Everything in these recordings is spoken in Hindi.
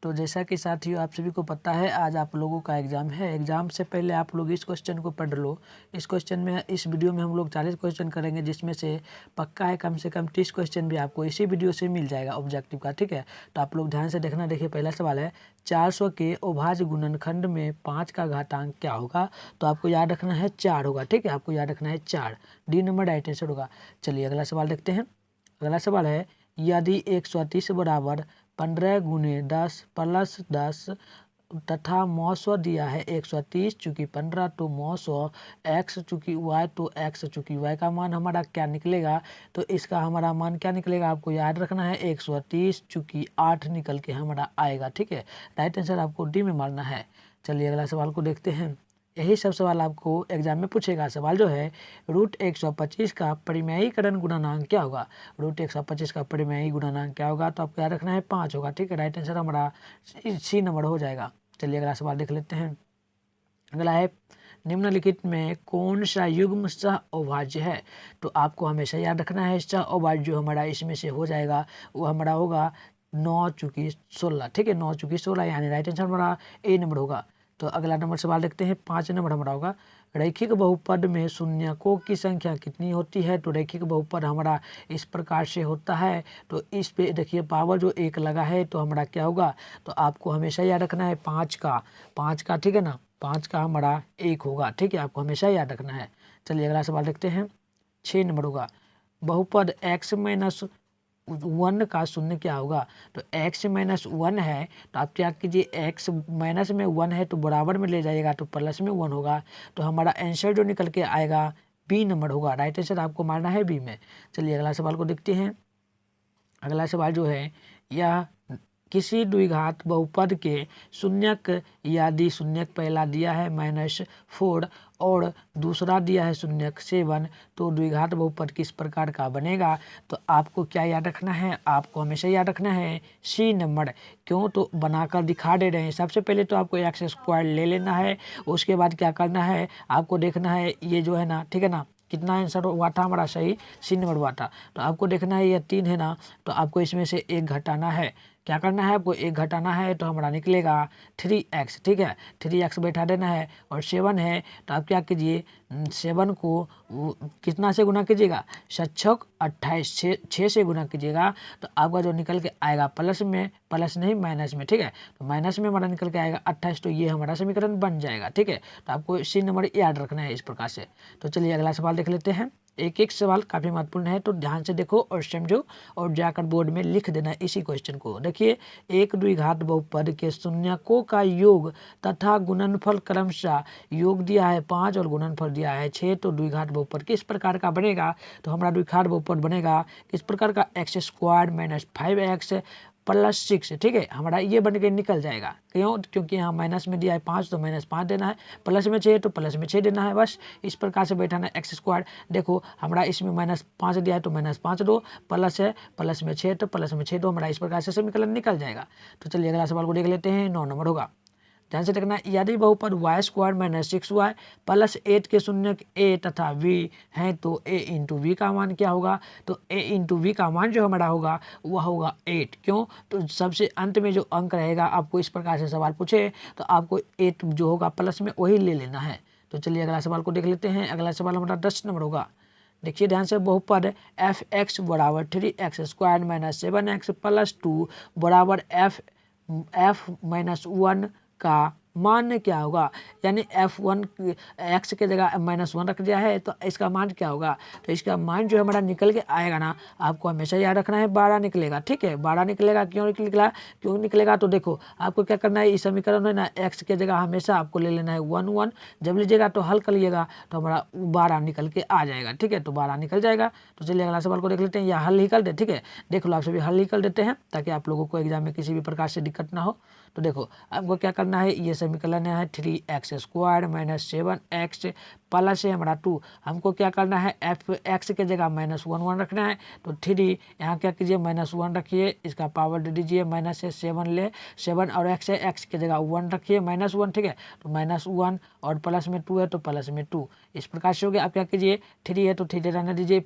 तो जैसा कि साथियों आप सभी को पता है आज आप लोगों का एग्ज़ाम है। एग्ज़ाम से पहले आप लोग इस क्वेश्चन को पढ़ लो। इस वीडियो में हम लोग 40 क्वेश्चन करेंगे, जिसमें से पक्का है कम से कम 30 क्वेश्चन भी आपको इसी वीडियो से मिल जाएगा ऑब्जेक्टिव का, ठीक है। तो आप लोग ध्यान से देखना। देखिए पहला सवाल है 400 के अभाज्य गुणनखंड में 5 का घातांक क्या होगा। तो आपको याद रखना है 4 होगा, ठीक है। आपको याद रखना है 4, डी नंबर राइट आंसर होगा। चलिए अगला सवाल देखते हैं। अगला सवाल है यदि 130 बराबर 15 गुने 10 प्लस 10 तथा मौसौ दिया है 130 चूँकि 15 तो मौसौ एक्स चूँकि वाई तो एक्स चूँकि वाई का मान हमारा क्या निकलेगा। तो इसका हमारा मान क्या निकलेगा आपको याद रखना है 130 चूँकि 8 निकल के हमारा आएगा, ठीक है। राइट आंसर आपको डी में मारना है। चलिए अगला सवाल को देखते हैं। यही सब सवाल आपको एग्जाम में पूछेगा। सवाल जो है रूट 125 का परिमेयीकरण गुणांक क्या होगा। रूट 125 का परिमेयी गुणांक क्या होगा। तो आपको याद रखना है 5 होगा, ठीक है। राइट आंसर हमारा सी नंबर हो जाएगा। चलिए अगला सवाल देख लेते हैं। अगला है निम्नलिखित में कौन सा युग्म सह अभाज्य है। तो आपको हमेशा याद रखना है सह अभाज्य जो हमारा इसमें से हो जाएगा वो हमारा होगा 9 चूँकि 16, ठीक है। 9 चूँकि 16 यानी राइट आंसर हमारा ए नंबर होगा। तो अगला नंबर सवाल देखते हैं। 5 नंबर हमारा होगा रैखिक बहुपद में शून्यकों की संख्या कितनी होती है। तो रैखिक बहुपद हमारा इस प्रकार से होता है। तो इस पे देखिए पावर जो 1 लगा है तो हमारा क्या होगा। तो आपको हमेशा याद रखना है 5 का, ठीक है ना। 5 का हमारा 1 होगा, ठीक है। आपको हमेशा याद रखना है। चलिए अगला सवाल देखते हैं। 6 नंबर होगा बहुपद x माइनस 1 का शून्य क्या होगा। तो x माइनस 1 है तो आप क्या कीजिए x माइनस में 1 है तो बराबर में ले जाइएगा तो प्लस में 1 होगा। तो हमारा आंसर जो निकल के आएगा बी नंबर होगा। राइट आंसर आपको मारना है बी में। चलिए अगला सवाल को देखते हैं। अगला सवाल जो है यह किसी द्विघात बहुपद के शून्यक यदि शून्यक पहला दिया है -4 और दूसरा दिया है शून्यक 7 तो द्विघात बहुपद किस प्रकार का बनेगा। तो आपको क्या याद रखना है, आपको हमेशा याद रखना है सी नंबर। क्यों तो बनाकर दिखा दे रहे हैं। सबसे पहले तो आपको एक्स स्क्वायर ले लेना है, उसके बाद क्या करना है आपको देखना है ये जो है ना, ठीक है ना। कितना आंसर हुआ था हमारा सही, सी नंबर हुआ था। तो आपको देखना है ये 3 है ना, तो आपको इसमें से 1 घटाना है। क्या करना है आपको 1 घटाना है तो हमारा निकलेगा 3x, ठीक है। 3x बैठा देना है और 7 है तो आप क्या कीजिए 7 को कितना से गुना कीजिएगा 7 28 6 से गुना कीजिएगा। तो आपका जो निकल के आएगा प्लस में, प्लस नहीं माइनस में, ठीक है। तो माइनस में हमारा निकल के आएगा 28। तो ये हमारा समीकरण बन जाएगा, ठीक है। तो आपको सी नंबर याद रखना है इस प्रकार से। तो चलिए अगला सवाल देख लेते हैं। एक एक सवाल काफ़ी महत्वपूर्ण है तो ध्यान से देखो और समझो और जाकर बोर्ड में लिख देना इसी क्वेश्चन को। देखिए एक द्विघात बहुपद के शून्यकों का योग तथा गुणनफल क्रमशः योग दिया है 5 और गुणनफल दिया है 6 तो द्विघात बहुपद किस प्रकार का बनेगा। तो हमारा द्विघात बहुपद बनेगा किस प्रकार का x² माइनस 5x प्लस 6, ठीक है। हमारा ये बन के निकल जाएगा। क्यों क्योंकि यहाँ माइनस में दिया है 5 तो -5 देना है, प्लस में 6 तो प्लस में 6 देना है। बस इस प्रकार से बैठाना x²। देखो हमारा इसमें -5 दिया है तो -5 दो, प्लस है प्लस में 6 तो प्लस में 6 दो, हमारा इस प्रकार से समीकरण निकल जाएगा। तो चलिए अगला सवाल को देख लेते हैं। 9 नंबर होगा। ध्यान से देखना यदि बहुपद y² - 6y प्लस 8 के शून्यक a तथा v हैं तो a इंटू वी का मान क्या होगा। तो a इंटू वी का मान जो हमारा होगा वह होगा 8। क्यों तो सबसे अंत में जो अंक रहेगा आपको इस प्रकार से सवाल पूछे तो आपको 8 जो होगा प्लस में वही ले लेना है। तो चलिए अगला सवाल को देख लेते हैं। अगला सवाल हमारा 10 नंबर होगा। देखिए ध्यान से बहुपद f(x) बराबर 3x² - 7x प्लस 2 बराबर f माइनस 1 का मान क्या होगा। यानी f1 x के जगह -1 रख दिया है तो इसका मान क्या होगा। तो इसका मान जो हमारा निकल के आएगा ना आपको हमेशा याद रखना है 12 निकलेगा, ठीक है। 12 निकलेगा। क्यों निकलेगा तो देखो आपको क्या करना है इस समीकरण में ना x के जगह हमेशा आपको ले लेना है 1 जब लीजिएगा तो हल कर लीजिएगा तो हमारा 12 निकल के आ जाएगा, ठीक है। तो 12 निकल जाएगा। तो चलिए अगला सवाल को देख लेते हैं। या हल निकल दे, ठीक है। देख लो आप सभी हल निकल देते हैं ताकि आप लोगों को एग्जाम में किसी भी प्रकार से दिक्कत ना हो। तो देखो आपको क्या करना है ये समीकरण है 3x² - 7x प्लस है हमारा 2, हमको क्या करना है एफ एक्स के जगह -1 रखना है। तो 3 यहाँ क्या कीजिए -1 रखिए, इसका पावर दे दीजिए, माइनस है 7 ले 7 और एक्स है, एक्स के जगह 1 रखिए -1, ठीक है। तो -1 और प्लस में 2 है तो प्लस में 2, इस प्रकार से हो गया। आप क्या कीजिए 3 है तो 3 रहने दीजिए,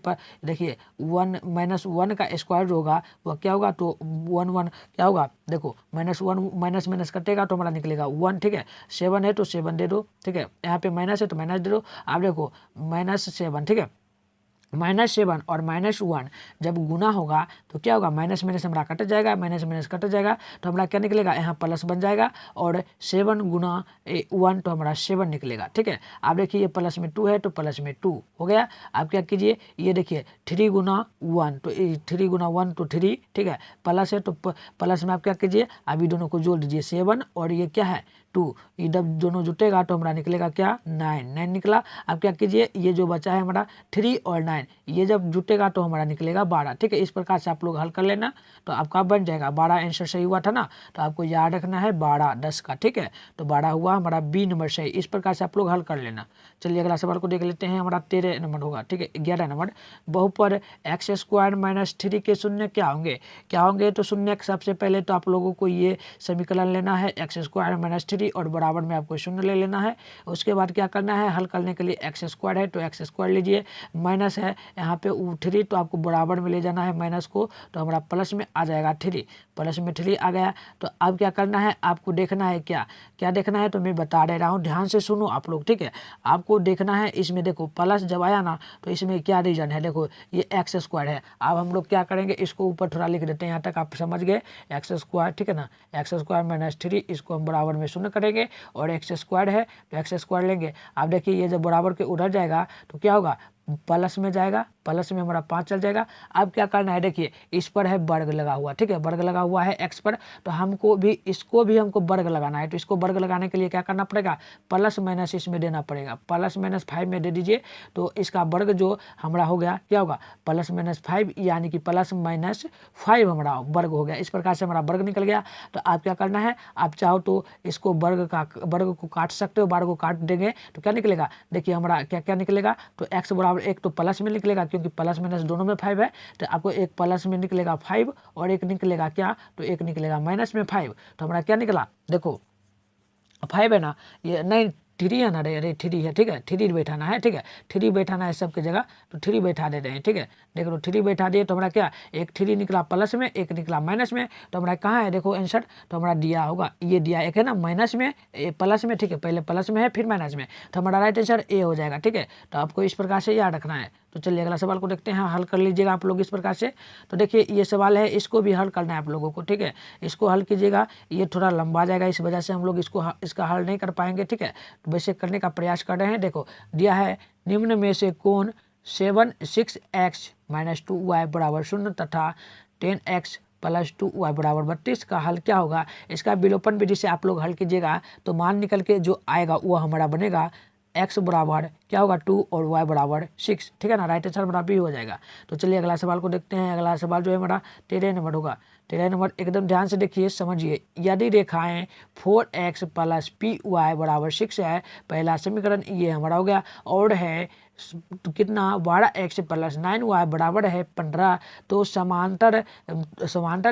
देखिए 1 -1 का स्क्वायर जो होगा वह क्या होगा, तो 1 क्या होगा, देखो -1 माइनस कटेगा तो हमारा निकलेगा 1, ठीक है। 7 है तो 7 दे दो, ठीक है। यहाँ पे माइनस है तो माइनस दे दो। आप देखो -7, ठीक है, -7 और -1 जब गुना होगा तो क्या होगा, माइनस माइनस हमारा कट जाएगा, माइनस माइनस कट जाएगा तो हमारा क्या निकलेगा, यहाँ प्लस बन जाएगा और 7 गुना 1 तो हमारा 7 निकलेगा, ठीक है। आप देखिए ये प्लस में 2 है तो प्लस में 2 हो गया। आप क्या कीजिए, ये देखिए 3 गुना 1 तो 3 गुना 1 तो 3, ठीक है। प्लस है तो प्लस में आप क्या कीजिए, अभी दोनों को जोड़ दीजिए 7 और ये क्या है 2, ये जब दोनों जुटेगा तो हमारा निकलेगा क्या 9 निकला। अब क्या कीजिए, ये जो बचा है हमारा 3 और 9 ये जब जुटेगा तो हमारा निकलेगा 12, ठीक है। इस प्रकार से आप लोग हल कर लेना तो आपका बन जाएगा 12। आंसर सही हुआ था ना, तो आपको याद रखना है 12 10 का, ठीक है। तो 12 हुआ हमारा बी नंबर सही। इस प्रकार से आप लोग हल कर लेना। चलिए अगला सवाल को देख लेते हैं, हमारा 13 नंबर होगा, ठीक है। 11 नंबर, बहुपद x² - 3 के शून्य क्या होंगे तो शून्य सबसे पहले तो आप लोगों को ये समीकरण लेना है x² - 3 और बराबर में आपको शून्य ले लेना है। उसके बाद क्या करना है, हल करने के लिए x² है तो x² लीजिए, माइनस है यहाँ पे 3 तो आपको बराबर में ले जाना है माइनस को, तो हमारा प्लस में आ जाएगा 3, प्लस में 3 आ गया। तो अब क्या करना है, आपको देखना है क्या देखना है, तो मैं बता दे रहा हूँ, ध्यान से सुनो आप लोग, ठीक है। आपको देखना है इसमें, देखो प्लस जब आया ना तो इसमें क्या रीजन है, देखो ये x² है। अब हम लोग क्या करेंगे, इसको ऊपर थोड़ा लिख देते हैं, यहाँ तक आप समझ गए, x², ठीक है ना। x² - 3 इसको हम बराबर में शून्य करेंगे और x² है तो x² लेंगे। आप देखिए ये जब बराबर के उधर जाएगा तो क्या होगा, प्लस में जाएगा, प्लस में हमारा 5 चल जाएगा। अब क्या करना है, देखिए इस पर है वर्ग लगा हुआ, ठीक है, वर्ग लगा हुआ है x पर, तो हमको भी इसको भी हमको वर्ग लगाना है। तो इसको वर्ग लगाने के लिए क्या करना पड़ेगा, प्लस माइनस इसमें देना पड़ेगा, प्लस -5 में दे दीजिए। तो इसका वर्ग जो हमारा हो गया क्या होगा, +-5 यानी कि +-5 हमारा वर्ग हो गया। इस प्रकार से हमारा वर्ग निकल गया। तो आप क्या करना है, आप चाहो तो इसको वर्ग को काट सकते हो, वर्ग को काट देंगे तो क्या निकलेगा, देखिए हमारा क्या क्या निकलेगा, तो x बराबर 1 तो प्लस में निकलेगा क्योंकि प्लस माइनस दोनों में 5 है, तो आपको एक प्लस में निकलेगा 5 और एक निकलेगा क्या, तो एक निकलेगा माइनस में 5। तो हमारा क्या निकला, देखो 5 है ना, ये नहीं 3 है ना, अरे 3 है, ठीक है। 3 बैठाना है, ठीक है, 3 बैठाना है सबके जगह, तो 3 बैठा दे रहे हैं, ठीक है। देखो 3 बैठा दिए तो हमारा क्या, एक 3 निकला प्लस में, एक निकला माइनस में। तो हमारा कहाँ है, देखो आंसर, तो हमारा दिया होगा, ये दिया एक है ना माइनस में प्लस में, ठीक है, पहले प्लस में है फिर माइनस में, तो हमारा राइट आंसर ए हो जाएगा, ठीक है। तो आपको इस प्रकार से याद रखना है। तो चलिए अगला सवाल को देखते हैं, हल कर लीजिएगा आप लोग इस प्रकार से। तो देखिए ये सवाल है, इसको भी हल करना है आप लोगों को, ठीक है। इसको हल कीजिएगा, ये थोड़ा लंबा जाएगा, इस वजह से हम लोग इसका हल नहीं कर पाएंगे, ठीक है। तो वैसे करने का प्रयास कर रहे हैं। देखो दिया है, निम्न में से कौन 6x - 2y = 0 तथा 10x + 2y = 32 का हल क्या होगा। इसका विलोपन विधि से आप लोग हल कीजिएगा तो मान निकल के जो आएगा वो हमारा बनेगा x बराबर क्या होगा 2 और y बराबर 6, ठीक है ना। राइट आंसर हमारा बी हो जाएगा। तो चलिए अगला सवाल को देखते हैं। अगला सवाल जो है हमारा 13 नंबर होगा। 13 नंबर एकदम ध्यान से देखिए, समझिए। यदि रेखाएं 4x + py = 6 है, पहला समीकरण ये हमारा हो गया, और है तो कितना 12x + 9y बराबर है 15, तो समांतर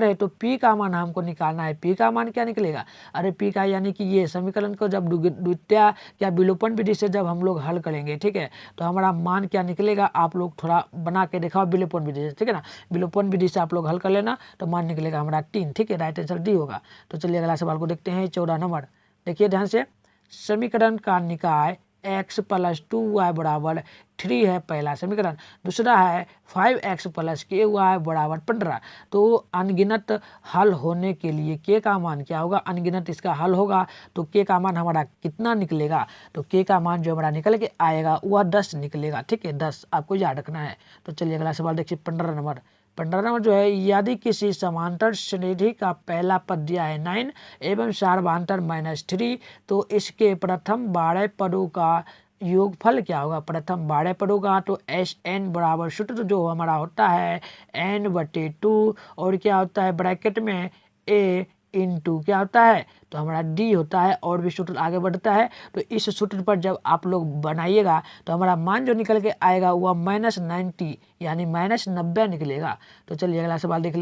है, तो p का मान हमको निकालना है। p का मान क्या निकलेगा, अरे p का यानी कि ये समीकरण को जब द्वितीय या विलोपन विधि से जब हम लोग हल करेंगे, ठीक है, तो हमारा मान क्या निकलेगा, आप लोग थोड़ा बना के दिखाओ विलोपन विधि से, ठीक है ना। विलोपन विधि से आप लोग हल कर लेना तो मान निकलेगा हमारा 3, ठीक है। राइट आंसर डी होगा। तो चलिए अगला सवाल को देखते हैं। 14 नंबर, देखिए ध्यान से, समीकरण का निकाय x + 2y = 3 है पहला समीकरण। दूसरा है 5x + ky = 15। तो अनगिनत हल होने के लिए k का मान क्या होगा, अनगिनत इसका हल होगा तो k का मान हमारा कितना निकलेगा, तो k का मान जो हमारा निकल के आएगा वह 10 निकलेगा, ठीक है, 10 आपको याद रखना है। तो चलिए अगला सवाल देखिए 15 नंबर। 15 नंबर जो है, यदि किसी समांतर श्रेणी का पहला पद दिया है 9 एवं सार्वधातर -3, तो इसके प्रथम 12 पदों का योगफल क्या होगा। प्रथम 12 पदों का तो SN बराबर सूत्र जो हमारा होता है n/2 और क्या होता है ब्रैकेट में A इनटू क्या होता है, तो हमारा डी होता है। और भी सूत्र आगे बढ़ता है, तो इस सूत्र पर जब आप लोग बनाइएगा तो हमारा मान जो निकल के आएगा वह -90 यानी -90 निकलेगा। तो चलिए अगला सवाल देख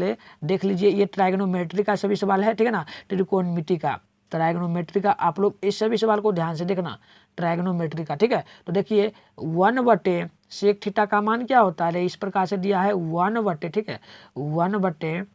लीजिए। ये ट्राइगोनोमेट्री का सभी सवाल है, ठीक है ना, त्रिकोणमिति का, ट्राइगोनोमेट्री का। आप लोग इस सभी सवाल को ध्यान से देखना, ट्राइगोनोमेट्री का, ठीक है। तो देखिए 1/sec थीटा का मान क्या होता है, इस प्रकार से दिया है 1/, ठीक है, 1/sec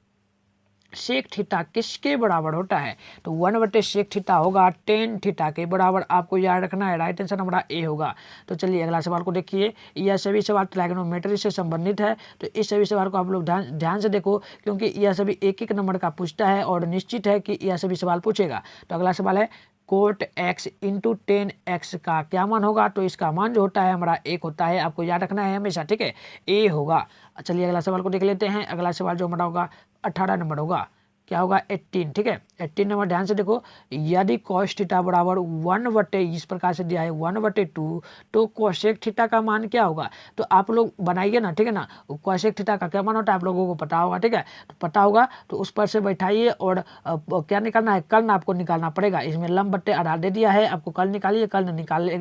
थीटा किसके बराबर होता है, तो 1/sec थीटा होगा tan थीटा के बराबर। आपको याद रखना है, राइट आंसर हमारा ए होगा। तो चलिए अगला सवाल को देखिए। यह सभी सवाल ट्राइगोनोमेट्री से संबंधित है, तो इस सभी सवाल को आप लोग ध्यान से देखो, क्योंकि यह सभी एक एक नंबर का पूछता है और निश्चित है कि यह सभी सवाल पूछेगा। तो अगला सवाल है cot x into tan x का क्या मान होगा, तो इसका मान जो होता है हमारा 1 होता है। आपको याद रखना है हमेशा, ठीक है, ए होगा। चलिए अगला सवाल को देख लेते हैं। अगला सवाल जो हमारा होगा 18 नंबर होगा, क्या होगा 18, ठीक है। 18 नंबर ध्यान से देखो, यदि cos थीटा बराबर 1/, इस प्रकार से दिया है 1/2, तो कोसेक थीटा का मान क्या होगा, तो आप लोग बनाइए ना, ठीक है ना। कोसेक थीटा का क्या मान होता है आप लोगों को पता होगा, ठीक है, तो पता होगा तो उस पर से बैठाइए और क्या निकालना है, कर्ण आपको निकालना पड़ेगा। इसमें लंब बट्टे आधार दे दिया है, आपको कर्ण निकालिए, कर्ण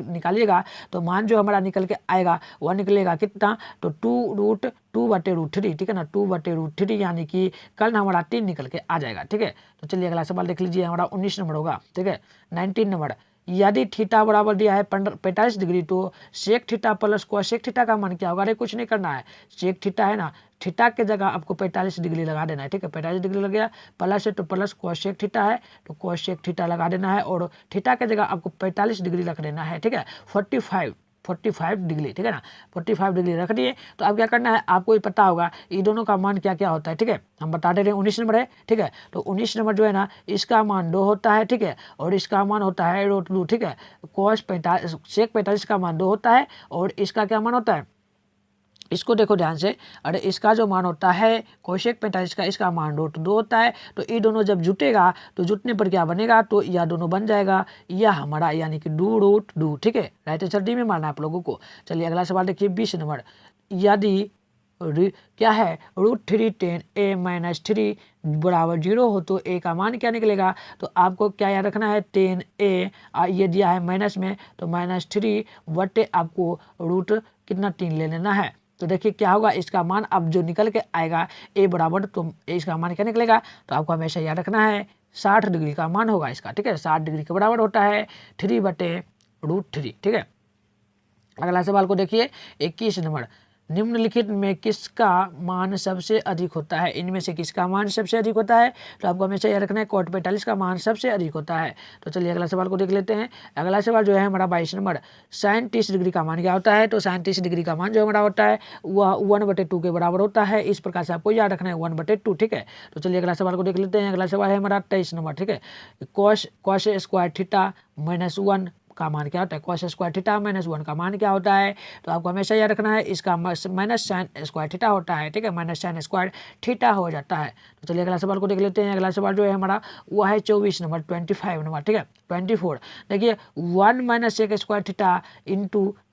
निकालिएगा तो मान जो हमारा निकल के आएगा वह निकलेगा कितना, तो 2√2/√3, ठीक है ना, 2/√3 यानी कि कर्ण हमारा 3 निकल के आ जाएगा, ठीक है। तो चलिए अगला सवाल देख लीजिए, हमारा 19 नंबर होगा, ठीक है। 19 नंबर, यदि थीटा बराबर दिया है 45 डिग्री, तो sec theta plus cosec theta का मान क्या होगा, अरे कुछ नहीं करना है, सेक थीटा है ना, थीटा के जगह आपको 45 डिग्री लगा देना है, ठीक है। 45 डिग्री लग गया, प्लस है तो प्लस कोसेक थीटा है तो कोसेक थीटा लगा देना है, और थीटा के जगह आपको 45 डिग्री रख देना है, ठीक है। 45 डिग्री, ठीक है ना, 45 डिग्री रख दिए। तो अब क्या करना है, आपको ही पता होगा ये दोनों का मान क्या क्या होता है, ठीक है, हम बता दे रहे हैं। 19 नंबर है, ठीक है, तो 19 नंबर जो है ना, इसका मान 2 होता है, ठीक है, और इसका मान होता है √2, ठीक है। cos 45 sec 45 का मान 2 होता है, और इसका क्या मान होता है, इसको देखो ध्यान से, अरे इसका जो मान होता है कोसेक 45 का, इसका मान √2 होता है। तो ये दोनों जब जुटेगा तो जुटने पर क्या बनेगा, तो यह दोनों बन जाएगा, यह हमारा यानी कि 2√2, ठीक है, राइट आंसर डी में मारना है आप लोगों को। चलिए अगला सवाल देखिए 20 नंबर, यदि क्या है √3 tan a - 3 बराबर 0 हो तो a का मान क्या निकलेगा, तो आपको क्या याद रखना है, tan a ये दिया है माइनस में, तो -3 बटे आपको रूट कितना 3 ले लेना है। तो देखिए क्या होगा, इसका मान अब जो निकल के आएगा a बराबर, तो इसका मान क्या निकलेगा, तो आपको हमेशा याद रखना है 60 डिग्री का मान होगा इसका, ठीक है, 60 डिग्री के बराबर होता है 3/√3, ठीक है। अगला सवाल को देखिए 21 नंबर, निम्नलिखित में किसका मान सबसे अधिक होता है, इनमें से किसका मान सबसे अधिक होता है, तो आपको हमेशा याद रखना है cot 45 का मान सबसे अधिक होता है। तो चलिए अगला सवाल को देख लेते हैं। अगला सवाल जो है हमारा 22 नंबर, sin 30 डिग्री का मान क्या होता है, तो sin 30 डिग्री का मान जो हमारा होता है वह 1/2 के बराबर होता है। इस प्रकार से आपको याद रखना है 1/2, ठीक है। तो चलिए अगला सवाल को देख लेते हैं। अगला सवाल है हमारा 23 नंबर, ठीक है, cos स्क्वायर थीटा -1 का मान क्या होता है, cos स्क्वायर थीटा -1 का मान क्या होता है, तो आपको हमेशा याद रखना है इसका माइनस साइन स्क्वायर थीटा होता है, ठीक है, माइनस साइन स्क्वायर थीटा हो जाता है। तो चलिए अगला सवाल को देख लेते हैं। अगला सवाल जो है हमारा वो है 24 नंबर, 25 नंबर, ठीक है, 24। देखिए 1 - sec स्क्वायर थीटा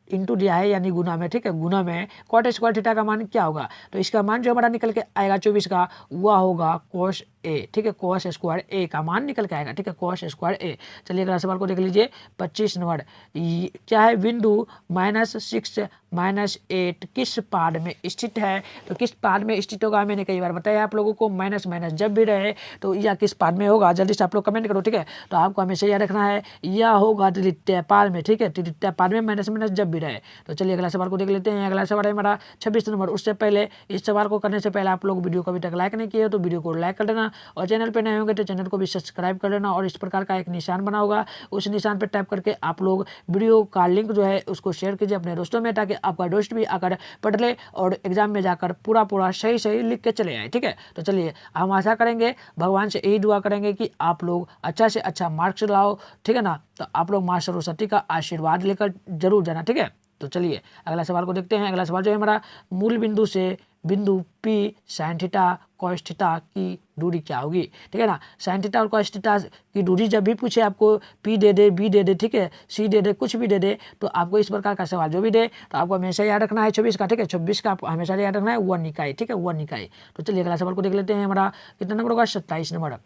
इंटू दिया है यानी गुना में, ठीक है, गुना में cot स्क्वायर थीटा का मान क्या होगा, तो इसका मान जो हमारा निकल के आएगा 24 का वह होगा cos a, ठीक है, cos स्क्वायर a का मान निकल के आएगा, ठीक है, cos स्क्वायर a। चलिए अगला सवाल को देख लीजिए 25 नंबर, क्या है बिंदु -6 - 8 किस पाद में स्थित है, तो किस पाद में स्थित होगा, मैंने कई बार बताया आप लोगों को, माइनस माइनस जब भी रहे तो यह किस पाद में होगा, जल्दी से आप लोग कमेंट करो, ठीक है। तो आपको हमेशा याद रखना है यह होगा तृतीय पाद में, ठीक है, तृतीय पाद में माइनस माइनस जब भी रहे। तो चलिए अगला सवाल को देख लेते हैं। अगला सवाल है हमारा 26 नंबर। उससे पहले इस सवाल को करने से पहले आप लोग वीडियो को अभी तक लाइक नहीं किए हो तो वीडियो को लाइक कर देना, और चैनल पे नए होंगे तो चैनल को भी सब्सक्राइब कर देना, और इस प्रकार का एक निशान बना होगा, उस निशान पर टैप करके आप लोग वीडियो का लिंक जो है उसको शेयर कीजिए अपने दोस्तों में, ताकि आपका दोस्त भी आकर पढ़ ले और एग्जाम में जाकर पूरा सही लिख के चले आए, ठीक है। तो चलिए हम आशा करेंगे, भगवान से यही दुआ करेंगे कि आप लोग अच्छा से अच्छा मार्क्स लाओ, ठीक है ना। तो आप लोग माँ सरस्वती का आशीर्वाद लेकर जरूर जाना, ठीक है। तो चलिए अगला सवाल को देखते हैं। अगला सवाल जो है हमारा, मूल बिंदु से बिंदु P sin theta cos theta की दूरी क्या होगी, ठीक है ना। sin थीटा और cos थीटा की दूरी जब भी पूछे आपको P दे दे, B दे दे, ठीक है, C दे दे, कुछ भी दे दे, तो आपको इस प्रकार का सवाल जो भी दे तो आपको हमेशा याद रखना है 24 का, ठीक है, 24 का आपको हमेशा याद रखना है 1 इकाई, ठीक है, 1 इकाई। तो चलिए अगला सवाल को देख लेते हैं। हमारा कितना नंबर होगा, 27 नंबर।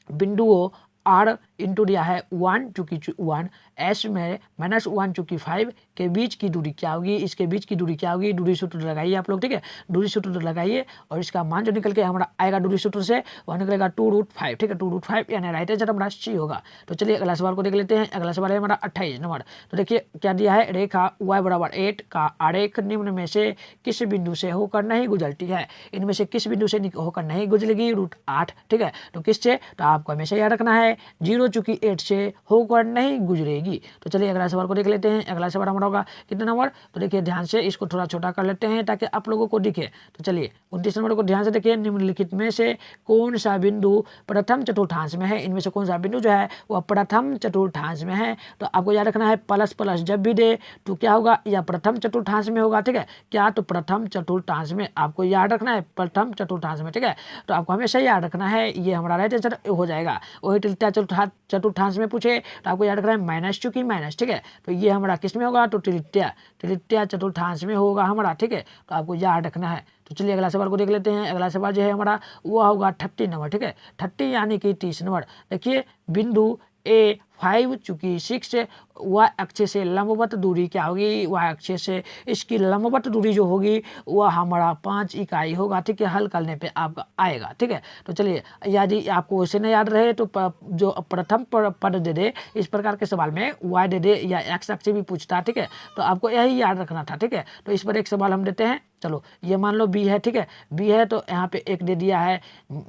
बिंदुओं R इंटू दिया है 1 चूंकि 1, S में -1 चूंकि 5 के बीच की दूरी क्या होगी, इसके बीच की दूरी क्या होगी, दूरी सूत्र लगाइए आप लोग, ठीक है, दूरी सूत्र लगाइए और इसका मान जो निकल के हमारा आएगा दूरी सूत्र से वह निकलेगा 2√5, ठीक है, 2√5 यानी राइट आंसर हमारा C होगा। तो चलिए अगला सवाल को देख लेते हैं। अगला सवाल है हमारा 28 नंबर। तो देखिए क्या दिया है, रेखा y बराबर 8 का आरेख निम्न में से किस बिंदु से होकर नहीं गुजरती है, इनमें से किस बिंदु से होकर नहीं गुजरेगी, √8, ठीक है, तो किससे, तो आपको हमेशा याद रखना है 0 चूंकि 8 से होकर नहीं गुजरेगी। तो चलिए अगला सवाल को देख लेते हैं। अगला सवाल हमारा होगा कितना नंबर, तो देखिए ध्यान से इसको थोड़ा छोटा कर लेते हैं ताकि आप लोगों को दिखे। तो चलिए 29 नंबर को ध्यान से देखिए, निम्नलिखित में से कौन सा बिंदु प्रथम चतुर्थांश में है, इनमें से कौन सा बिंदु जो है वह प्रथम चतुर्थांश में है। तो आपको याद रखना है प्लस प्लस जब भी दे तो क्या होगा, या प्रथम चतुर्थांश में होगा, ठीक है, क्या, तो प्रथम चतुर्थांश में, आपको याद रखना है प्रथम चतुर्थांश में, ठीक है, तो आपको हमेशा याद रखना है, ये हमारा राइट आंसर हो जाएगा। वही तृतीय चतुर्थांश में पूछे तो आपको याद रखना है माइनस चूंकि माइनस, ठीक है, तो ये हमारा किस में होगा, तो तृतीय चतुर्थांश में होगा हमारा, ठीक है, तो आपको याद रखना है। तो चलिए अगला सवाल को देख लेते हैं। अगला सवाल जो है हमारा वो होगा 30 नंबर, ठीक है, 30 यानी कि 30 नंबर। देखिए बिंदु A5 चूंकि 6 वह अक्ष से लंबवत दूरी क्या होगी, वह अक्ष से इसकी लंबवत दूरी जो होगी वह हमारा 5 इकाई होगा, ठीक है, हल करने पे आपका आएगा, ठीक है। तो चलिए यदि आपको उसे नहीं याद रहे तो जो प्रथम पद दे दे इस प्रकार के सवाल में y दे दे या x अक्ष भी पूछता, ठीक है, तो आपको यही याद रखना था, ठीक है। तो इस पर एक सवाल हम देते हैं, चलो ये मान लो B है, ठीक है, B है तो यहाँ पे एक दे दिया है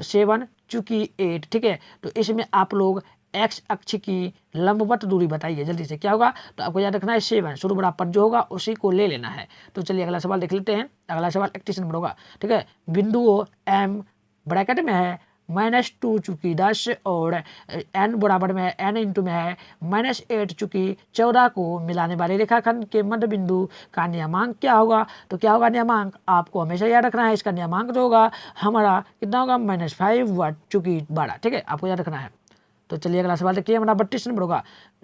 7 चूंकि 8, ठीक है, तो इसमें आप लोग x अक्ष की लंबवत दूरी बताइए जल्दी से, क्या होगा, तो आपको याद रखना है 7, शुरू बड़ा पद जो होगा उसी को ले लेना है। तो चलिए अगला सवाल देख लेते हैं। अगला सवाल 31 नंबर होगा, ठीक है, बिंदुओं M ब्रैकेट में है -2 चूंकि 10 और n बराबर में है, n इंटू में है -8 चूंकि 14 को मिलाने वाले रेखाखंड के मध्य बिंदु का नियमांक क्या होगा। तो क्या होगा नियमांक, आपको हमेशा याद रखना है, इसका नियमांक जो होगा हमारा कितना होगा, -5 चूंकि 12, ठीक है, आपको याद रखना है। तो चलिए अगला सवाल देखिए हमारा 32 नंबर होगा,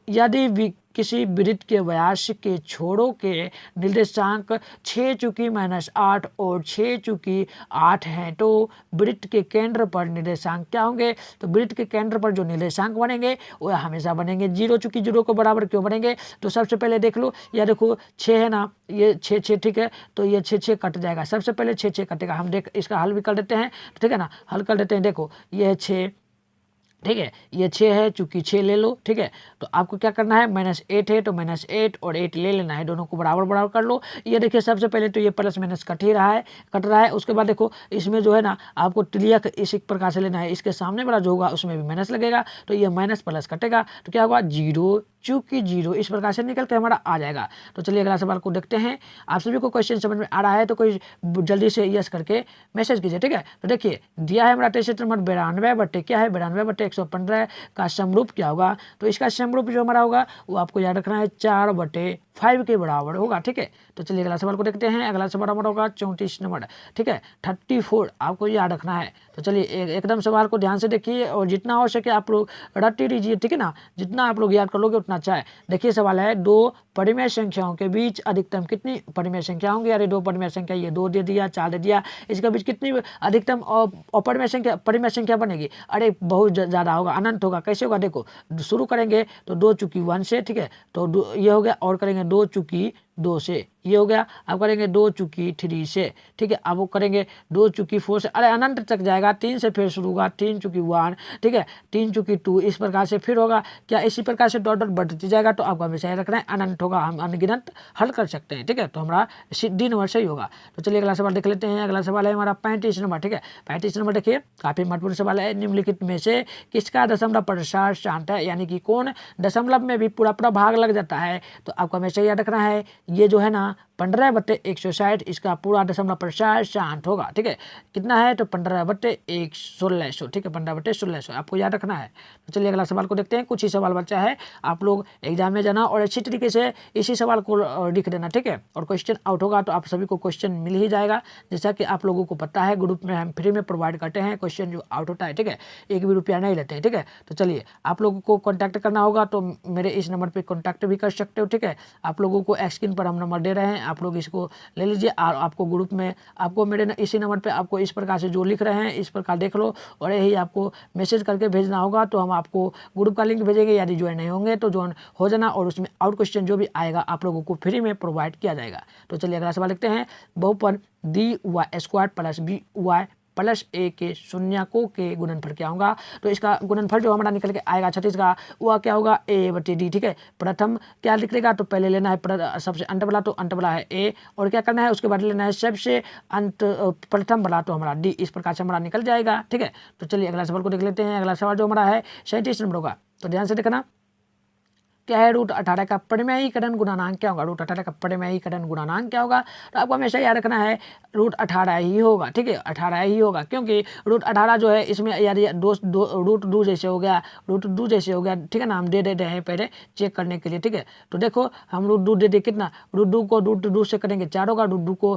यदि किसी वृत्त के व्यास के छोरों के निर्देशांक 6 चूंकि -8 और 6 चूंकि 8 हैं तो वृत्त के केंद्र पर निर्देशांक क्या होंगे। तो वृत्त के केंद्र पर जो निर्देशांक बनेंगे वह हमेशा बनेंगे 0 चूंकि 0 को बराबर क्यों बनेंगे। तो सबसे पहले देख लो, या देखो 6 है ना, ये 6 ठीक है, तो ये 6 कट जाएगा, सबसे पहले 6 कटेगा। हम देख इसका हल भी कर देते हैं, ठीक है ना, हल कर देते हैं। देखो ये है 6, ठीक है, ये 6 है चूंकि 6 ले लो, ठीक है, तो आपको क्या करना है, -8 है तो -8 और 8 ले लेना है, दोनों को बराबर बराबर कर लो। ये देखिए सबसे पहले तो ये प्लस माइनस कट रहा है। उसके बाद देखो इसमें जो है ना आपको तिर्यक इसी प्रकार से लेना है, इसके सामने वाला जो होगा उसमें भी माइनस लगेगा, तो ये माइनस प्लस कटेगा तो क्या होगा 0 चूंकि 0, इस प्रकार से निकल के हमारा आ जाएगा। तो चलिए अगला सवाल को देखते हैं। आप सभी को क्वेश्चन समझ में आ रहा है तो कोई जल्दी से यस करके मैसेज कीजिए, ठीक है। तो देखिए दिया है हमारा टेस्ट नंबर 92 बटे क्या है, 92 बटे 115 का समरूप क्या होगा। तो इसका समरूप जो हमारा होगा वो आपको याद रखना है 4/5 के बराबर होगा, ठीक है। तो चलिए अगला सवाल को देखते हैं। अगला सवाल हमारा होगा 34 नंबर, ठीक है, 34 आपको याद रखना है। तो चलिए एकदम सवाल को ध्यान से देखिए और जितना हो सके आप लोग रट्टी लीजिए, ठीक है ना, जितना आप लोग याद कर लोगे उतना अच्छा है। देखिए सवाल है 2 परिमेय संख्याओं के बीच अधिकतम कितनी परिमेय संख्या होंगी। अरे 2 परिमेय संख्या, ये 2 दे दिया, 4 दे दिया, इसके बीच कितनी अधिकतम परिमेय संख्या बनेगी। अरे बहुत ज़्यादा होगा, अनंत होगा। कैसे होगा, देखो शुरू करेंगे तो 2 चूंकि 1 से, ठीक है, तो ये हो गया, और करेंगे 2 चूंकि 2 से, ये हो गया। अब करेंगे 2 चूंकि 3 से, ठीक है, अब वो करेंगे 2 चूंकि 4 से, अरे अनंत तक जाएगा। 3 से फिर शुरू होगा, 3 चूंकि 1, ठीक है, 3 चूंकि 2, इस प्रकार से फिर होगा क्या, इसी प्रकार से डॉट डॉट बढ़ती जाएगा। तो आपको हमेशा याद रखना है अनंत होगा, हम अनगिनत हल कर सकते हैं, ठीक है, तो हमारा डी नंबर सही होगा। तो चलिए अगला सवाल देख लेते हैं। अगला सवाल है हमारा 35 नंबर, ठीक है, 35 नंबर देखिए काफी महत्वपूर्ण सवाल है। निम्नलिखित में से किसका दशमलव प्रसार शांत है, यानी कि कौन दशमलव में भी पूरा भाग लग जाता है। तो आपको हमेशा याद रखना है ये जो है ना 15/160, इसका पूरा दशमलव प्रसार शांत होगा, ठीक है, कितना है, तो 15/1600, ठीक है, 15/1600 आपको याद रखना है। तो चलिए अगला सवाल को देखते हैं। कुछ ही सवाल बचा है, आप लोग एग्जाम में जाना और अच्छी तरीके से इसी सवाल को लिख देना, ठीक है, और क्वेश्चन आउट होगा तो आप सभी को क्वेश्चन मिल ही जाएगा। जैसा कि आप लोगों को पता है ग्रुप में हम फ्री में प्रोवाइड करते हैं क्वेश्चन जो आउट होता है, ठीक है, 1 भी रुपया नहीं लेते हैं, ठीक है। तो चलिए आप लोगों को कॉन्टैक्ट करना होगा तो मेरे इस नंबर पर कॉन्टैक्ट भी कर सकते हो, ठीक है। आप लोगों को स्क्रीन पर हम नंबर दे रहे हैं, आप लोग इसको ले लीजिए और आपको ग्रुप में आपको मेरे इसी नंबर पे आपको इस प्रकार से जो लिख रहे हैं इस प्रकार देख लो और यही आपको मैसेज करके भेजना होगा। तो हम आपको ग्रुप का लिंक भेजेंगे, यदि ज्वाइन नहीं होंगे तो ज्वाइन हो जाना और उसमें आउट क्वेश्चन जो भी आएगा आप लोगों को फ्री में प्रोवाइड किया जाएगा। तो चलिए अगला सवाल लिखते हैं। बहुपद dy square plus by plus A के शून्यकों के गुणनफल क्या होगा। तो इसका गुणनफल जो हमारा निकल के आएगा 36 का वह क्या होगा a/d। ठीक है, प्रथम क्या लिख लेगा तो पहले लेना है सबसे अंत वाला, तो अंत वाला है a और क्या करना है उसके बाद लेना है सबसे अंत प्रथम वाला, तो हमारा d। इस प्रकार से हमारा निकल जाएगा। ठीक है, तो चलिए अगला सवाल को देख लेते हैं। अगला सवाल जो हमारा है 37 नंबर होगा। तो ध्यान से देखना क्या है, √18 का परिमेयीकरण गुणांक क्या होगा। √18 का परिमेयीकरण गुणांक क्या होगा। तो आपको हमेशा याद रखना है √18 ही होगा। ठीक है, 18 ही होगा क्योंकि √18 जो है इसमें यदि √2 जैसे हो गया, √2 जैसे हो गया। ठीक है ना, हम दे देते हैं पहले चेक करने के लिए। ठीक है, तो देखो हम √2 दे दे कितना, √2 को √2 से करेंगे 4 होगा, √2 को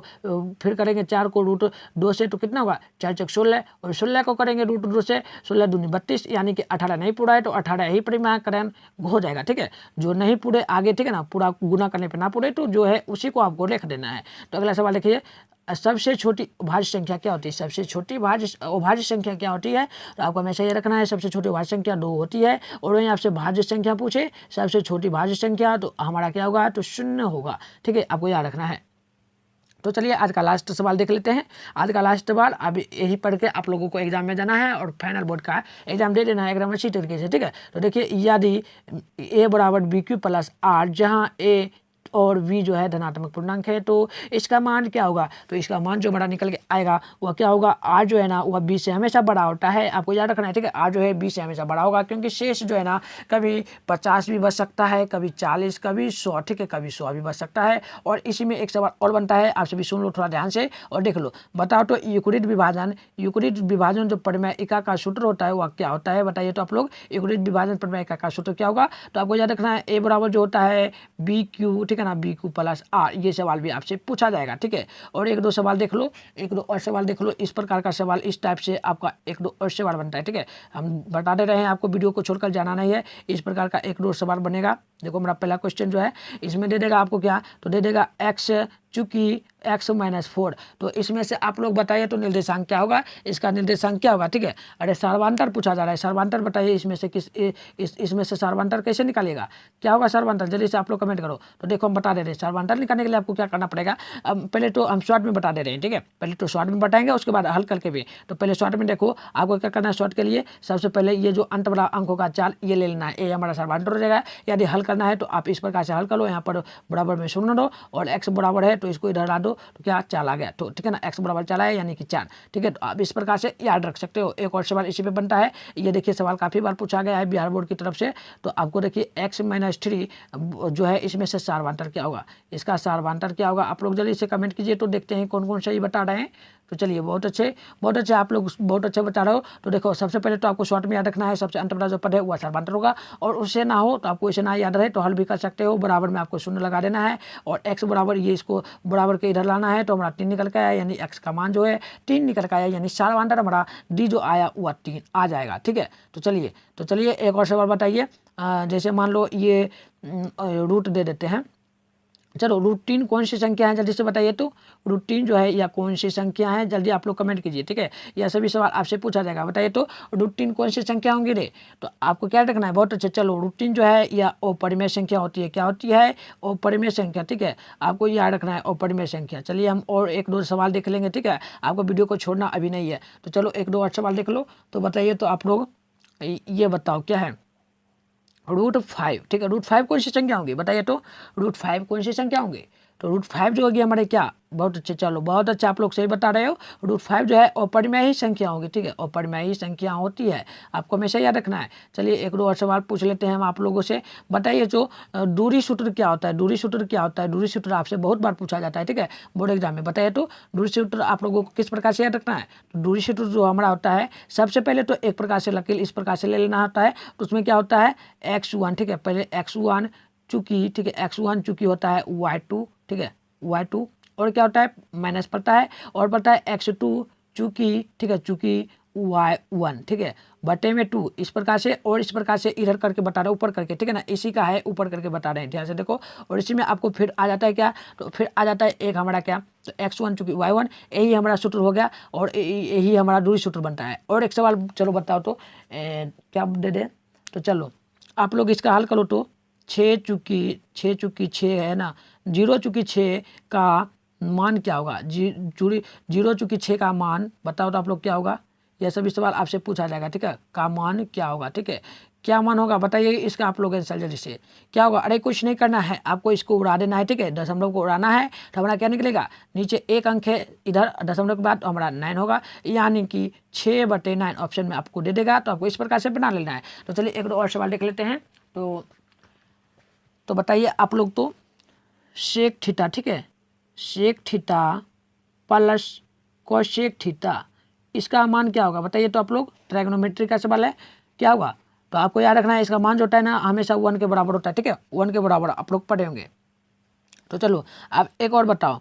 फिर करेंगे 4 को √2 से तो कितना होगा 4 × 16 और 16 को करेंगे √2 से 16 दूनी 32 यानी कि 18 नहीं पूरा है तो 18 ही परिमेयीकरण हो जाएगा। ठीक है, जो नहीं पूरे आगे ठीक है ना पूरा गुना करने पे ना पूरे तो जो है उसी को आपको लिख देना है। तो अगला सवाल देखिए, सबसे छोटी भाज्य संख्या क्या होती है। सबसे छोटी अभाज्य संख्या क्या होती है। तो आपको हमेशा ये रखना है सबसे छोटी भाज्य संख्या 2 होती है और वहीं आपसे भाज्य संख्या पूछे सबसे छोटी भाज्य संख्या तो हमारा क्या होगा तो 0 होगा। ठीक है, आपको याद रखना है। तो चलिए आज का लास्ट सवाल देख लेते हैं। आज का लास्ट सवाल अभी यही पढ़ के आप लोगों को एग्जाम में जाना है और फाइनल बोर्ड का एग्जाम दे देना है एकदम अच्छी तरीके से। ठीक है, तो देखिए यदि a = bq + r जहाँ a और v जो है धनात्मक पूर्णांक है तो इसका मान क्या होगा। तो इसका मान जो बड़ा निकल के आएगा वह क्या होगा, r जो है ना वह b से हमेशा बड़ा होता है। आपको याद रखना है। ठीक है, r जो है b से हमेशा बड़ा होगा क्योंकि शेष जो है ना कभी 50 भी बच सकता है, कभी 40, कभी 100। ठीक है, कभी 100 भी बच सकता है। और इसी में एक सवाल और बनता है, आप सभी सुन लो थोड़ा ध्यान से और देख लो। बताओ तो यूक्लिड विभाजन जो परिमेयिका का सूत्र होता है वह क्या होता है, बताइए तो आप लोग। यूक्लिड विभाजन परिमेयिका का सूत्र क्या होगा। तो आपको याद रखना है a बराबर जो होता है bq। ठीक है ना, bq + r। ये सवाल भी आपसे पूछा जाएगा। ठीक है, और एक दो सवाल देख लो, एक दो और सवाल देख लो। इस प्रकार का सवाल इस टाइप से आपका एक दो और सवाल बनता है। ठीक है, हम बता दे रहे हैं आपको, वीडियो को छोड़कर जाना नहीं है। इस प्रकार का एक दो सवाल बनेगा। देखो मेरा पहला क्वेश्चन जो है इसमें दे देगा आपको क्या, तो दे देगा x चूंकि x - 4। तो इसमें से आप लोग बताइए तो निर्देशांक क्या होगा, इसका निर्देशांक क्या होगा। ठीक है, अरे सर्वांतर पूछा जा रहा है, सर्वांतर बताइए इसमें से इसमें से सर्वांतर कैसे निकालेगा, क्या होगा सर्वांतर, जल्दी से आप लोग कमेंट करो। तो देखो हम बता दे रहे हैं सर्वांतर निकालने के लिए आपको क्या करना पड़ेगा। अब पहले तो हम शॉर्ट में बता दे रहे हैं। ठीक है, पहले तो शॉर्ट में बताएंगे उसके बाद हल करके भी। तो पहले शॉर्ट में देखो आपको क्या करना है। शॉर्ट के लिए सबसे पहले ये जो अंत वाला अंक होगा 4 ये ले लेना है, ये हमारा सर्वांतर हो जाएगा। यदि हल करना है तो आप इस प्रकार से हल कर लो, यहाँ पर बराबर में 0 दो और x बराबर है तो इसको इधर ला दो तो क्या 4 आ गया। तो ठीक है ना, x बराबर 4 है यानी कि 4। ठीक है, तो आप इस प्रकार से याद रख सकते हो। एक और सवाल इसी पे बनता है, ये देखिए सवाल काफ़ी बार पूछा गया है बिहार बोर्ड की तरफ से। तो आपको देखिए x - 3 जो है इसमें से सर्वांतर क्या होगा, इसका सर्वांतर क्या होगा। आप लोग जल्दी से कमेंट कीजिए तो देखते हैं कौन कौन सही बता रहे हैं। तो चलिए बहुत अच्छे आप लोग बहुत अच्छे बता रहे हो। तो देखो सबसे पहले तो आपको शॉर्ट में याद रखना है सबसे अंत वाला जो पद है वह सर्वांतर होगा और उससे ना हो तो आपको इसे ना याद रहे तो हल भी कर सकते हो। बराबर में आपको 0 लगा देना है और x बराबर ये इसको बराबर के इधर लाना है तो हमारा 3 निकल के आया यानी x का मान जो है 3 निकल के आया यानी सर्वांतर हमारा d जो आया वह 3 आ जाएगा। ठीक है, तो चलिए एक और सवाल बताइए। जैसे मान लो ये रूट दे देते हैं। चलो √3 कौन सी संख्या है जल्दी से बताइए तो। √3 जो है या कौन सी संख्या है, जल्दी आप लोग कमेंट कीजिए। ठीक है, यह सभी सवाल आपसे पूछा जाएगा, बताइए तो √3 कौन सी संख्या होंगी रे। तो आपको क्या रखना है, बहुत अच्छे। चलो √3 जो है या अपरिमेय संख्या होती है, क्या होती है अपरिमेय संख्या। ठीक है, आपको याद रखना है अपरिमेय संख्या। चलिए हम और एक दो सवाल देख लेंगे। ठीक है, आपको वीडियो को छोड़ना अभी नहीं है। तो चलो एक दो और सवाल देख लो। तो बताइए तो आप लोग ये बताओ क्या है √5। ठीक है, √5 कौन सी संख्या होंगी बताइए तो। √5 कौन सी संख्या होंगी। तो √5 जो होगी हमारे क्या, बहुत अच्छे। चलो बहुत अच्छा आप लोग सही बता रहे हो। √5 जो है अपरिमेय ही संख्या होगी। ठीक है, अपरिमेय ही संख्या होती है, आपको हमेशा याद रखना है। चलिए एक दो और सवाल पूछ लेते हैं हम आप लोगों से। बताइए जो दूरी सूत्र क्या होता है, दूरी सूत्र क्या होता है। दूरी सूत्र आपसे बहुत बार पूछा जाता है। ठीक है, बोर्ड एग्जाम में। बताइए तो दूरी सूत्र आप लोगों को किस प्रकार से याद रखना है। तो दूरी सूत्र जो हमारा होता है सबसे पहले तो एक प्रकार से लकीर इस प्रकार से ले लेना होता है। तो उसमें क्या होता है x1। ठीक है, पहले x1 चूंकि, ठीक है x1 चूंकि होता है y2। ठीक है, y2 और क्या होता है माइनस पड़ता है और पड़ता है x2 चूंकि, ठीक है चूंकि y1। ठीक है, बटे में 2 इस प्रकार से, और इस प्रकार से इधर करके बता रहे हैं ऊपर करके, ठीक है ना, इसी का है ऊपर करके बता रहे हैं, ध्यान से देखो। और इसी में आपको फिर आ जाता है क्या, तो फिर आ जाता है एक हमारा क्या, तो x1 चूंकि y1, यही हमारा सूत्र हो गया और यही हमारा दूरी सूत्र बनता है। और एक सवाल चलो बताओ तो क्या दे दे, तो चलो आप लोग इसका हल करो तो 6 चूंकि 6 है ना, 0 चूंकि 6 का मान क्या होगा, 0 चूंकि 6 का मान बताओ तो आप लोग क्या होगा, यह सभी सवाल आपसे पूछा जाएगा, ठीक है, का मान क्या होगा, ठीक है, क्या मान होगा बताइए इसका आप लोग आंसर जल्दी से क्या होगा। अरे कुछ नहीं करना है, आपको इसको उड़ा देना है, ठीक है, दशमलव को उड़ाना है तो हमारा क्या निकलेगा, नीचे एक अंक है इधर दशमलव के बाद, तो हमारा 9 होगा, यानी कि 6/9 ऑप्शन में आपको दे देगा। तो आपको इस प्रकार से बना लेना है। तो चलिए एक दो और सवाल देख लेते हैं। तो बताइए आप लोग तो सेक थीटा, ठीक है, sec theta plus cosec theta, इसका मान क्या होगा बताइए तो आप लोग, ट्रायगोनोमेट्री का सवाल है, क्या होगा, तो आपको याद रखना है इसका मान जो होता है ना हमेशा 1 के बराबर होता है, ठीक है, 1 के बराबर आप लोग पढ़े होंगे। तो चलो आप एक और बताओ,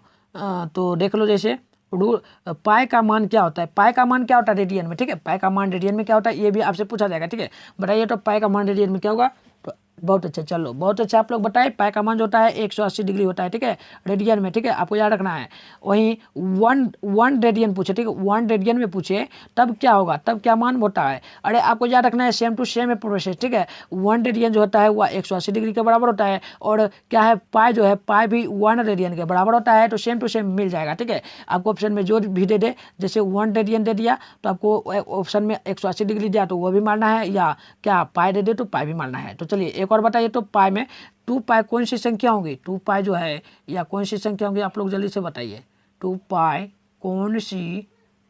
तो देख लो जैसे पाई का मान क्या होता है, पाई का मान क्या होता है रेडियन में, ठीक है, पाई का मान रेडियन में क्या होता है ये भी आपसे पूछा जाएगा, ठीक है, बताइए तो पाई का मान रेडियन में क्या होगा। तो बहुत अच्छा, चलो बहुत अच्छा आप लोग बताए, पाई का मान जो होता है 180 डिग्री होता है, ठीक है, रेडियन में, ठीक है, आपको याद रखना है। वहीं 1 रेडियन पूछे, ठीक है, 1 रेडियन में पूछे तब क्या होगा, तब क्या मान होता है, अरे आपको याद रखना है सेम टू सेम है प्रोसेस, ठीक है, 1 रेडियन जो होता है वह 180 डिग्री के बराबर होता है, और क्या है पाई जो है पाई भी 1 रेडियन के बराबर होता है, तो सेम टू सेम मिल जाएगा, ठीक है। आपको ऑप्शन में जो भी दे दे, जैसे 1 रेडियन दे दिया तो आपको ऑप्शन में 180 डिग्री दिया तो वो भी मारना है, या क्या पाई दे दे तो पाई भी मारना है। तो चलिए एक और बताइए तो पाई में 2 पाई कौन सी संख्या होंगी, 2 पाई जो है या कौन सी संख्या होंगी आप लोग जल्दी से बताइए, 2 पाई कौन सी,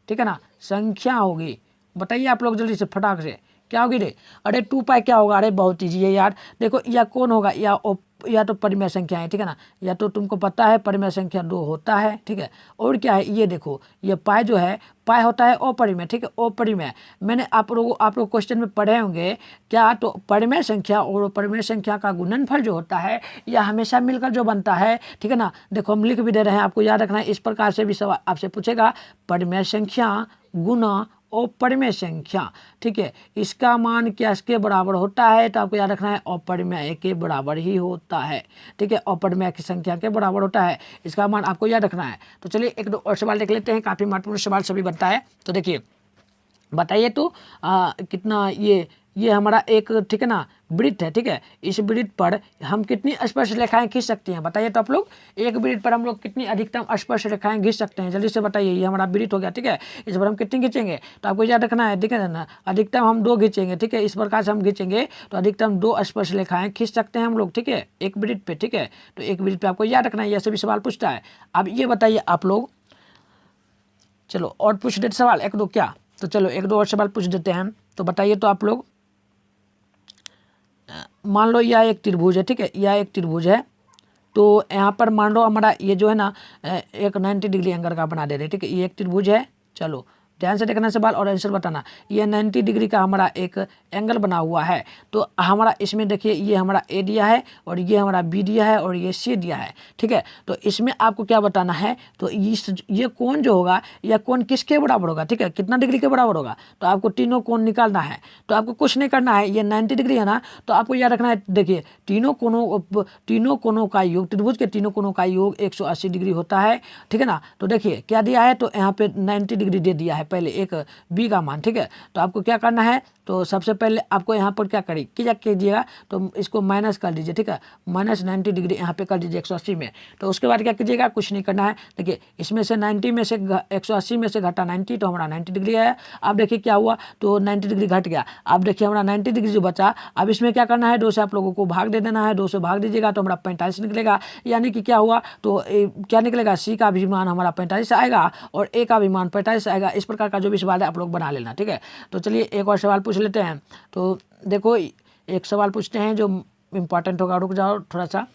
ठीक है ना, संख्या होगी, बताइए आप लोग जल्दी से फटाक से क्या होगी रे। अरे 2 पाई क्या होगा, अरे बहुत ईजी है यार, देखो या कौन होगा या तो परिमेय संख्या है, ठीक है ना, या तो तुमको पता है परिमेय संख्या 2 होता है, ठीक है, और क्या है ये देखो ये पाई जो है पाई होता है अपरिमेय, ठीक है, अपरिमेय, मैंने आप लोग क्वेश्चन में पढ़े होंगे क्या, तो परिमेय संख्या और परिमेय संख्या का गुणनफल जो होता है यह हमेशा मिलकर जो बनता है, ठीक है ना, देखो हम लिख भी दे रहे हैं, आपको याद रखना है, इस प्रकार से भी सवाल आपसे पूछेगा, परिमेय संख्या गुना अपरिमेय संख्या, ठीक है, इसका मान क्या इसके बराबर होता है, तो आपको याद रखना है अपरिमेय के बराबर ही होता है, ठीक है, अपरिमेय की संख्या के बराबर होता है, इसका मान आपको याद रखना है। तो चलिए एक दो और सवाल देख लेते हैं, काफ़ी महत्वपूर्ण सवाल सभी बनता है। तो देखिए बताइए तो कितना ये हमारा एक, ठीक है ना, वृत्त है, ठीक है, इस वृत्त पर हम कितनी स्पर्श रेखाएं खींच सकते हैं बताइए तो आप लोग, एक वृत्त पर हम लोग कितनी अधिकतम स्पर्श रेखाएं खींच सकते हैं जल्दी से बताइए। ये हमारा वृत्त हो गया, ठीक है, इस पर हम कितनी खींचेंगे, तो आपको याद रखना है, ठीक है ना, अधिकतम हम 2 खींचेंगे, ठीक है, इस प्रकार से हम खींचेंगे तो अधिकतम 2 स्पर्श रेखाएं खींच सकते हैं हम लोग, ठीक है, एक वृत्त पे, ठीक है, तो एक वृत्त पे आपको याद रखना है, यह सभी सवाल पूछता है। अब ये बताइए आप लोग, चलो और पूछ देते सवाल एक दो क्या, तो चलो एक दो और सवाल पूछ देते हैं। तो बताइए तो आप लोग, मान लो यह एक त्रिभुज है, ठीक है, यह एक त्रिभुज है, तो यहाँ पर मान लो हमारा ये जो है ना एक 90 डिग्री एंगल का बना दे रहे, ठीक है, ये एक त्रिभुज है, चलो ध्यान से देखना सवाल और आंसर बताना। ये 90 डिग्री का हमारा एक एंगल बना हुआ है, तो हमारा इसमें देखिए ये हमारा ए दिया है और ये हमारा बी दिया है और ये सी दिया है, ठीक है, तो इसमें आपको क्या बताना है, तो ये कोण जो होगा यह कोण किसके बराबर होगा, ठीक है, कितना डिग्री के बराबर होगा, तो आपको तीनों कोण निकालना है। तो आपको कुछ नहीं करना है, ये 90 डिग्री है ना, तो आपको याद रखना है, देखिए तीनों कोणों का योग, त्रिभुज के तीनों कोणों का योग 180 डिग्री होता है, ठीक है ना। तो देखिए क्या दिया है, तो यहाँ पे 90 डिग्री दे दिया है पहले एक बी का मान, ठीक है, तो आपको क्या करना है, तो सबसे पहले आपको यहाँ पर क्या कीजिएगा, तो इसको माइनस कर दीजिए, ठीक है, माइनस 90 डिग्री यहाँ पे कर दीजिए 180 में। तो उसके बाद क्या कीजिएगा, कुछ नहीं करना है, देखिए इसमें से 90 में से 180 में से घटा 90, तो हमारा 90 डिग्री आया। अब देखिए क्या हुआ, तो 90 डिग्री घट गया, अब देखिए हमारा 90 डिग्री जो बचा, अब इसमें क्या करना है, 2 से आप लोगों को भाग दे देना है, 2 से भाग दीजिएगा तो हमारा 45 निकलेगा, यानी कि क्या हुआ, तो क्या निकलेगा, सी का भी मान हमारा 45 आएगा और ए का भी मान 45 आएगा। इस प्रकार का जो भी सवाल है आप लोग बना लेना, ठीक है। तो चलिए एक और सवाल पूछ लेते हैं। तो देखो एक सवाल पूछते हैं जो इम्पोर्टेंट होगा, रुक जाओ थोड़ा सा,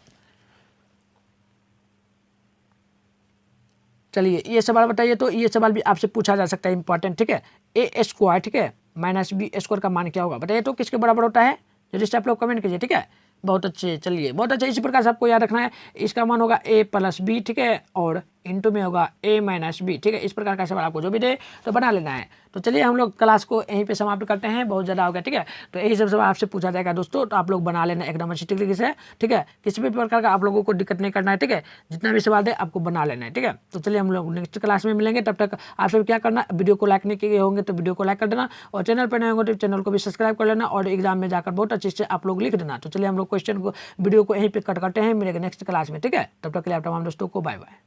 चलिए ये सवाल बताइए, तो ये सवाल भी आपसे पूछा जा सकता है इंपॉर्टेंट, ठीक है, ए स्क्वायर, ठीक है, माइनस बी स्क्वायर का मान क्या होगा बताइए तो किसके बराबर होता है, जल्दी से आप लोग कमेंट कीजिए, ठीक है, बहुत अच्छे, चलिए बहुत अच्छा, इसी प्रकार से आपको याद रखना है, इसका मान होगा ए प्लस बी, ठीक है, और इंटू में होगा a माइनस बी। ठीक है, इस प्रकार का सवाल आपको जो भी दे तो बना लेना है। तो चलिए हम लोग क्लास को यहीं पे समाप्त करते हैं, बहुत ज़्यादा हो गया। ठीक है, तो यही सब सवाल आपसे पूछा जाएगा दोस्तों, तो आप लोग बना लेना एकदम अच्छी तरीके से। ठीक है, किसी भी प्रकार का आप लोगों को दिक्कत नहीं करना है। ठीक है, जितना भी सवाल दे आपको बना लेना है। ठीक है, तो चलिए हम लोग नेक्स्ट क्लास में मिलेंगे, तब तक आप सब क्या करना, वीडियो को लाइक नहीं किए होंगे तो वीडियो को लाइक कर देना, और चैनल पर नए होंगे तो चैनल को भी सब्सक्राइब कर लेना, और एग्जाम में जाकर बहुत अच्छे से आप लोग लिख देना। तो चलिए हम लोग क्वेश्चन को वीडियो को यहीं पे कट करते हैं, मिलेंगे नेक्स्ट क्लास में। ठीक है, तब तक के लिए आप तमाम दोस्तों को बाय बाय।